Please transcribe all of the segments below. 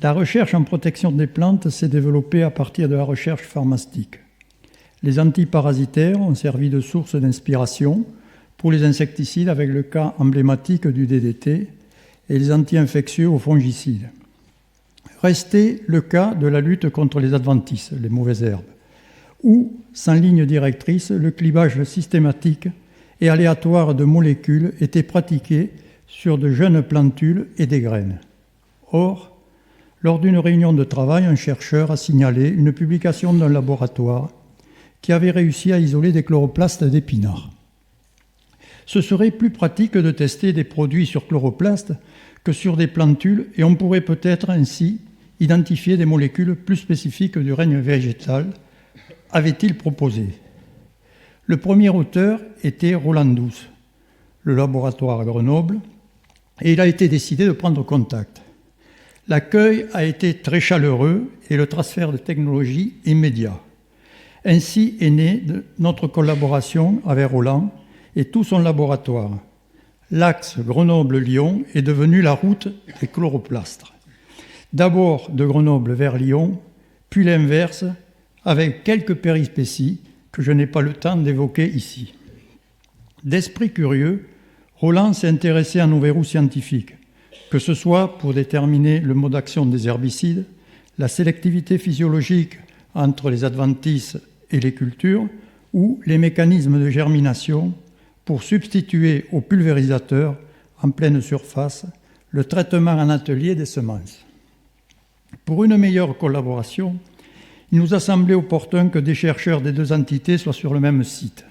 La recherche en protection des plantes s'est développée à partir de la recherche pharmaceutique. Les antiparasitaires ont servi de source d'inspiration pour les insecticides avec le cas emblématique du DDT et les anti-infectieux aux fongicides. Restait le cas de la lutte contre les adventices, les mauvaises herbes, où, sans ligne directrice, le clivage systématique et aléatoire de molécules était pratiqué sur de jeunes plantules et des graines. Or, lors d'une réunion de travail, un chercheur a signalé une publication d'un laboratoire qui avait réussi à isoler des chloroplastes d'épinards. Ce serait plus pratique de tester des produits sur chloroplastes que sur des plantules et on pourrait peut-être ainsi identifier des molécules plus spécifiques du règne végétal, avait-il proposé. Le premier auteur était Roland Douce, le laboratoire à Grenoble, et il a été décidé de prendre contact. L'accueil a été très chaleureux et le transfert de technologie immédiat. Ainsi est née notre collaboration avec Roland et tout son laboratoire. L'axe Grenoble-Lyon est devenu la route des chloroplastes. D'abord de Grenoble vers Lyon, puis l'inverse, avec quelques périspéties que je n'ai pas le temps d'évoquer ici. D'esprit curieux, Roland s'est intéressé à nos verrous scientifiques, que ce soit pour déterminer le mode d'action des herbicides, la sélectivité physiologique entre les adventices et les cultures, ou les mécanismes de germination pour substituer au pulvérisateur en pleine surface le traitement en atelier des semences. Pour une meilleure collaboration, il nous a semblé opportun que des chercheurs des deux entités soient sur le même site.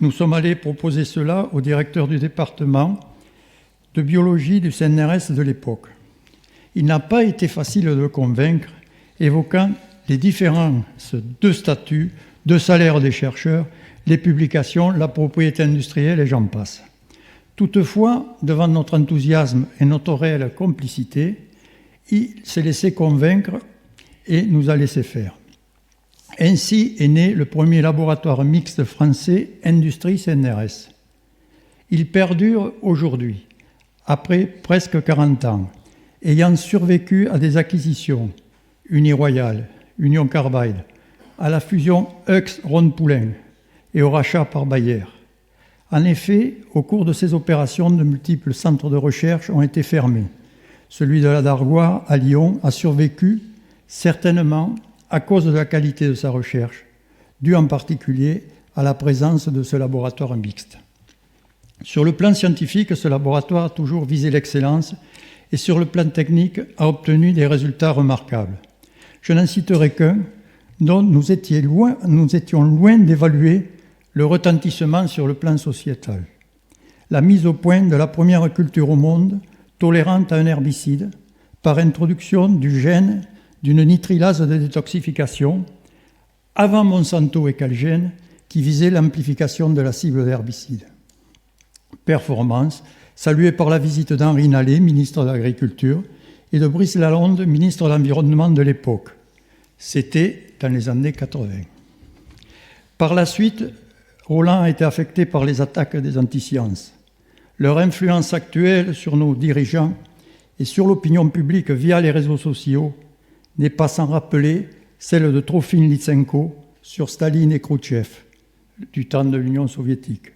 Nous sommes allés proposer cela au directeur du département de biologie du CNRS de l'époque. Il n'a pas été facile de le convaincre, évoquant les différences de statut, de salaire des chercheurs, les publications, la propriété industrielle et j'en passe. Toutefois, devant notre enthousiasme et notre réelle complicité, il s'est laissé convaincre et nous a laissé faire. Ainsi est né le premier laboratoire mixte français Industrie CNRS. Il perdure aujourd'hui, après presque 40 ans, ayant survécu à des acquisitions, Uniroyal, Union Carbide, à la fusion Hux-Rhône-Poulenc et au rachat par Bayer. En effet, au cours de ces opérations, de multiples centres de recherche ont été fermés. Celui de la Dargois à Lyon a survécu, certainement à cause de la qualité de sa recherche, due en particulier à la présence de ce laboratoire mixte. Sur le plan scientifique, ce laboratoire a toujours visé l'excellence et sur le plan technique a obtenu des résultats remarquables. Je n'en citerai qu'un, dont nous étions loin d'évaluer le retentissement sur le plan sociétal. La mise au point de la première culture au monde tolérante à un herbicide par introduction du gène d'une nitrilase de détoxification avant Monsanto et Calgene qui visait l'amplification de la cible d'herbicide. Performance saluée par la visite d'Henri Nallet, ministre de l'Agriculture, et de Brice Lalonde, ministre de l'Environnement de l'époque. C'était dans les années 80. Par la suite, Roland a été affecté par les attaques des antisciences. Leur influence actuelle sur nos dirigeants et sur l'opinion publique via les réseaux sociaux n'est pas sans rappeler celle de Trofim Lysenko sur Staline et Khrouchtchev du temps de l'Union soviétique.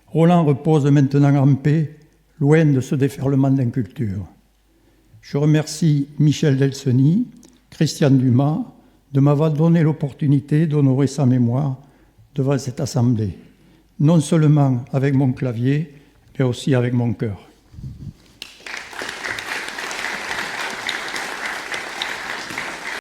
Roland repose maintenant en paix, loin de ce déferlement d'inculture. Je remercie Michel Delseny, Christian Dumas, de m'avoir donné l'opportunité d'honorer sa mémoire devant cette assemblée, non seulement avec mon clavier, mais aussi avec mon cœur.